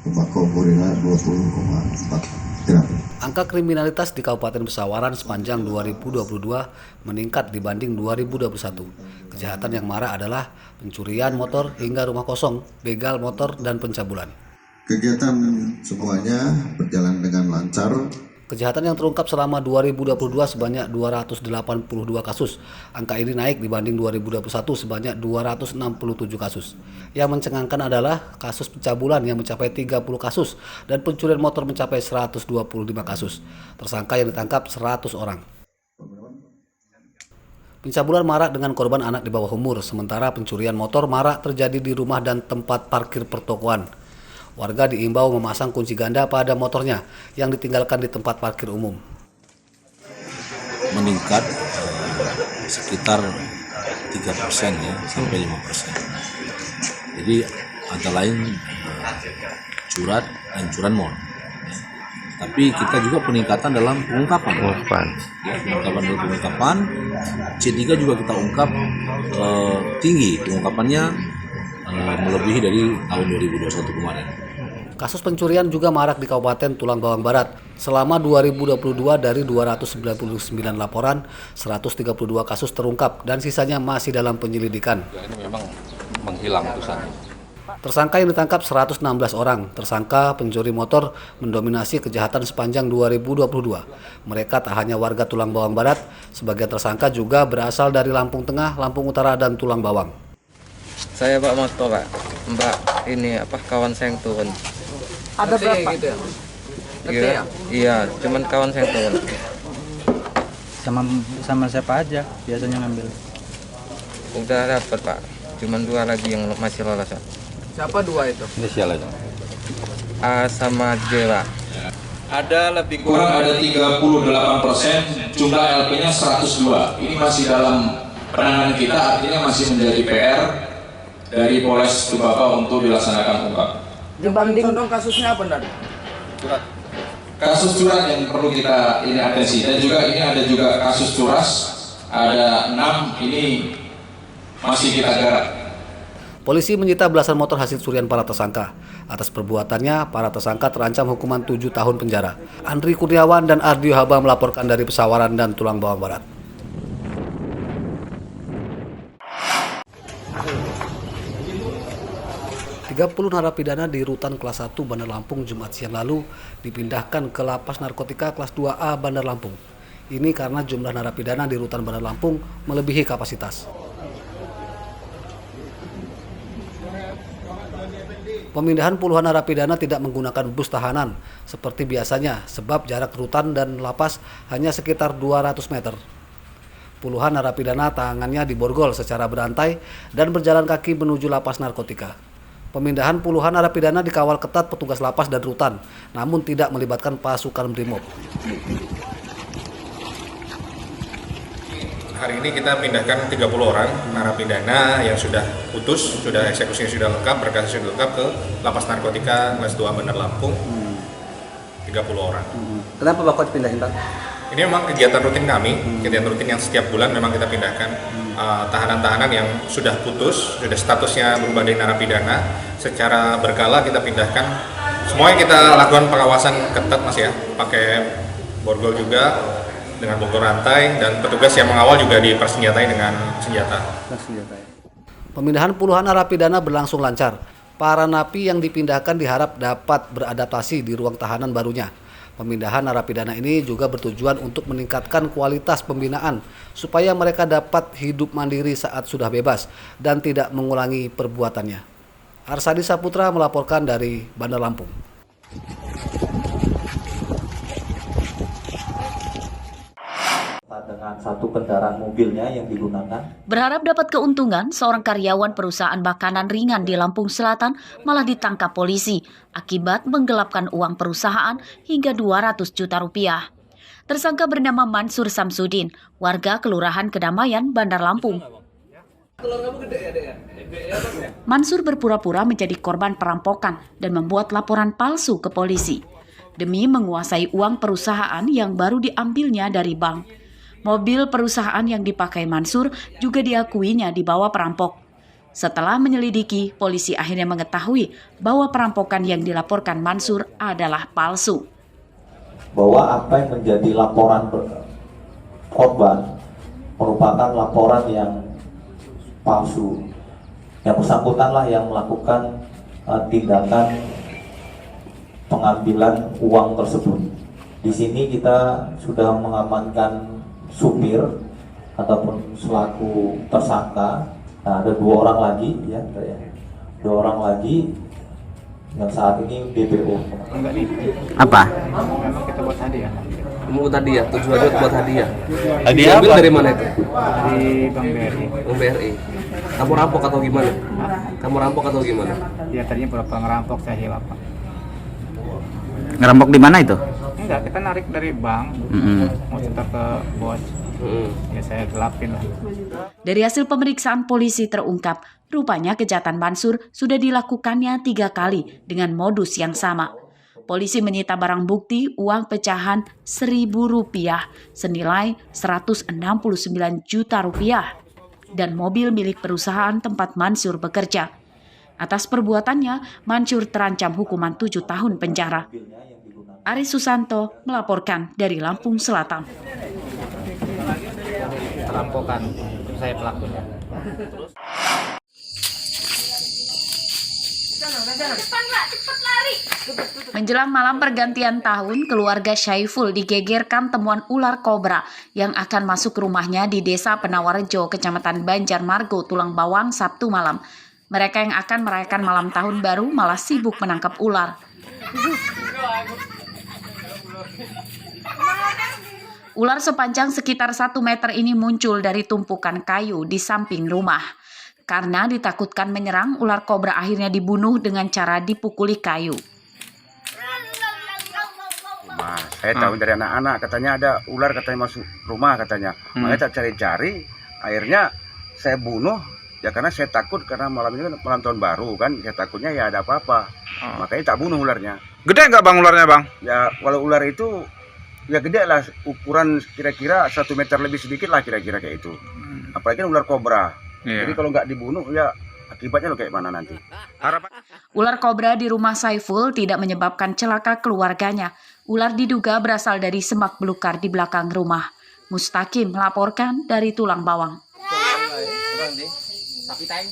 tembakau gorila 20,4 gram. Angka kriminalitas di Kabupaten Pesawaran sepanjang 2022 meningkat dibanding 2021. Kejahatan yang marak adalah pencurian motor hingga rumah kosong, begal motor, dan pencabulan. Kegiatan semuanya berjalan dengan lancar. Kejahatan yang terungkap selama 2022 sebanyak 282 kasus. Angka ini naik dibanding 2021 sebanyak 267 kasus. Yang mencengangkan adalah kasus pencabulan yang mencapai 30 kasus dan pencurian motor mencapai 125 kasus. Tersangka yang ditangkap 100 orang. Pencabulan marak dengan korban anak di bawah umur, sementara pencurian motor marak terjadi di rumah dan tempat parkir pertokoan. Warga diimbau memasang kunci ganda pada motornya yang ditinggalkan di tempat parkir umum. Meningkat sekitar 3% ya, sampai 5%. Jadi antara lain curat dan curanmor. Tapi kita juga peningkatan dalam pengungkapan. Ya, pengungkapan. C3 juga kita ungkap tinggi pengungkapannya, melebihi dari tahun 2021 kemarin. Kasus pencurian juga marak di Kabupaten Tulang Bawang Barat. Selama 2022 dari 299 laporan, 132 kasus terungkap dan sisanya masih dalam penyelidikan. Ini memang menghilang utusannya. Tersangka yang ditangkap 116 orang. Tersangka pencuri motor mendominasi kejahatan sepanjang 2022. Mereka tak hanya warga Tulang Bawang Barat, sebagian tersangka juga berasal dari Lampung Tengah, Lampung Utara, dan Tulang Bawang. Saya bawa motor, Pak. Mbak, ini kawan saya yang turun. Ada berapa? Gitu ya? Iya, cuman kawan saya yang turun. Sama siapa aja biasanya ngambil? Udah dapat, Pak. Cuman 2 lagi yang masih lolos, Pak. Siapa 2 itu? Inisial aja. A sama J, Pak. Ada lebih kurang ada 38%, jumlah LP-nya 102. Ini masih dalam penanganan kita, artinya masih menjadi PR dari Polres Tubapa untuk dilaksanakan ungkap. Dibanding contoh kasusnya apa, Dan? Kasus curat yang perlu kita ini atensi, dan juga ini ada juga kasus curas, ada 6, ini masih kita garap. Polisi menyita belasan motor hasil curian para tersangka. Atas perbuatannya, para tersangka terancam hukuman 7 tahun penjara. Andri Kurniawan dan Ardio Haba melaporkan dari Pesawaran dan Tulang Bawang Barat. 30 narapidana di Rutan Kelas 1 Bandar Lampung Jumat siang lalu dipindahkan ke Lapas Narkotika Kelas 2A Bandar Lampung. Ini karena jumlah narapidana di Rutan Bandar Lampung melebihi kapasitas. Pemindahan puluhan narapidana tidak menggunakan bus tahanan seperti biasanya sebab jarak rutan dan lapas hanya sekitar 200 meter. Puluhan narapidana tahanannya diborgol secara berantai dan berjalan kaki menuju lapas narkotika. Pemindahan puluhan narapidana dikawal ketat petugas lapas dan rutan, namun tidak melibatkan pasukan Brimob. Hari ini kita pindahkan 30 orang narapidana yang sudah putus, sudah eksekusinya sudah lengkap, berkasnya sudah lengkap ke Lapas Narkotika Kelas 2 Bandar Lampung. 30 orang. Kenapa Bapak dipindahin, Pak? Ini memang kegiatan rutin kami, kegiatan rutin yang setiap bulan memang kita pindahkan tahanan-tahanan yang sudah putus, sudah statusnya berubah dari narapidana, secara berkala kita pindahkan. Semuanya kita lakukan pengawasan ketat, Mas ya, pakai borgol juga dengan borgol rantai, dan petugas yang mengawal juga dipersenjatai dengan senjata. Pemindahan puluhan narapidana berlangsung lancar. Para napi yang dipindahkan diharap dapat beradaptasi di ruang tahanan barunya. Pemindahan narapidana ini juga bertujuan untuk meningkatkan kualitas pembinaan supaya mereka dapat hidup mandiri saat sudah bebas dan tidak mengulangi perbuatannya. Arsadi Saputra melaporkan dari Bandar Lampung. Dengan satu kendaraan mobilnya yang digunakan. Berharap dapat keuntungan, seorang karyawan perusahaan makanan ringan di Lampung Selatan malah ditangkap polisi akibat menggelapkan uang perusahaan hingga 200 juta rupiah. Tersangka bernama Mansur Samsudin, warga Kelurahan Kedamaian, Bandar Lampung. Mansur berpura-pura menjadi korban perampokan dan membuat laporan palsu ke polisi demi menguasai uang perusahaan yang baru diambilnya dari bank. Mobil perusahaan yang dipakai Mansur juga diakuinya dibawa perampok. Setelah menyelidiki, polisi akhirnya mengetahui bahwa perampokan yang dilaporkan Mansur adalah palsu. Bahwa apa yang menjadi laporan korban merupakan laporan yang palsu. Yang bersangkutanlah yang melakukan tindakan pengambilan uang tersebut. Di sini kita sudah mengamankan supir ataupun selaku tersangka. Nah, ada 2 orang lagi ya, 2 orang lagi yang saat ini DPO. Apa? Memang kita buat hadiah. Mau hadiah, tujuannya buat hadiah. Hadiah Diambil apa? dari mana itu? Dari Bank BRI. Bank BRI. Kamu rampok atau gimana? Kamu rampok atau gimana? Dia tadinya berapa ngerampok, saya hilap, Pak. Ngerampok di mana itu? Enggak, kita narik dari bank. Mau setor ke bos. Ya saya gelapin lah. Dari hasil pemeriksaan polisi terungkap, rupanya kejahatan Mansur sudah dilakukannya 3 kali dengan modus yang sama. Polisi menyita barang bukti uang pecahan Rp1.000 senilai Rp169 juta dan mobil milik perusahaan tempat Mansur bekerja. Atas perbuatannya, Mansur terancam hukuman 7 tahun penjara. Aris Susanto melaporkan dari Lampung Selatan. Perampokan, saya pelakunya. Menjelang malam pergantian tahun, keluarga Syaiful digegerkan temuan ular kobra yang akan masuk rumahnya di Desa Penawarejo, Kecamatan Banjarmargo, Tulang Bawang, Sabtu malam. Mereka yang akan merayakan malam tahun baru malah sibuk menangkap ular. Ular sepanjang sekitar 1 meter ini muncul dari tumpukan kayu di samping rumah. Karena ditakutkan menyerang, ular kobra akhirnya dibunuh dengan cara dipukuli kayu. Saya tahu dari anak-anak, katanya ada ular katanya masuk rumah katanya. Makanya saya cari-cari, akhirnya saya bunuh. Ya karena saya takut, karena malam ini kan malam tahun baru kan, saya takutnya ya ada apa-apa. Makanya tak bunuh ularnya. Gede nggak bang ularnya bang? Ya kalau ular itu ya gede lah, ukuran kira-kira 1 meter lebih sedikit lah kira-kira kayak itu. Apalagi kan ular kobra. Jadi kalau nggak dibunuh ya akibatnya lo kayak mana nanti. Ular kobra di rumah Saiful tidak menyebabkan celaka keluarganya. Ular diduga berasal dari semak belukar di belakang rumah. Mustaqim melaporkan dari Tulang Bawang. Sapi tank.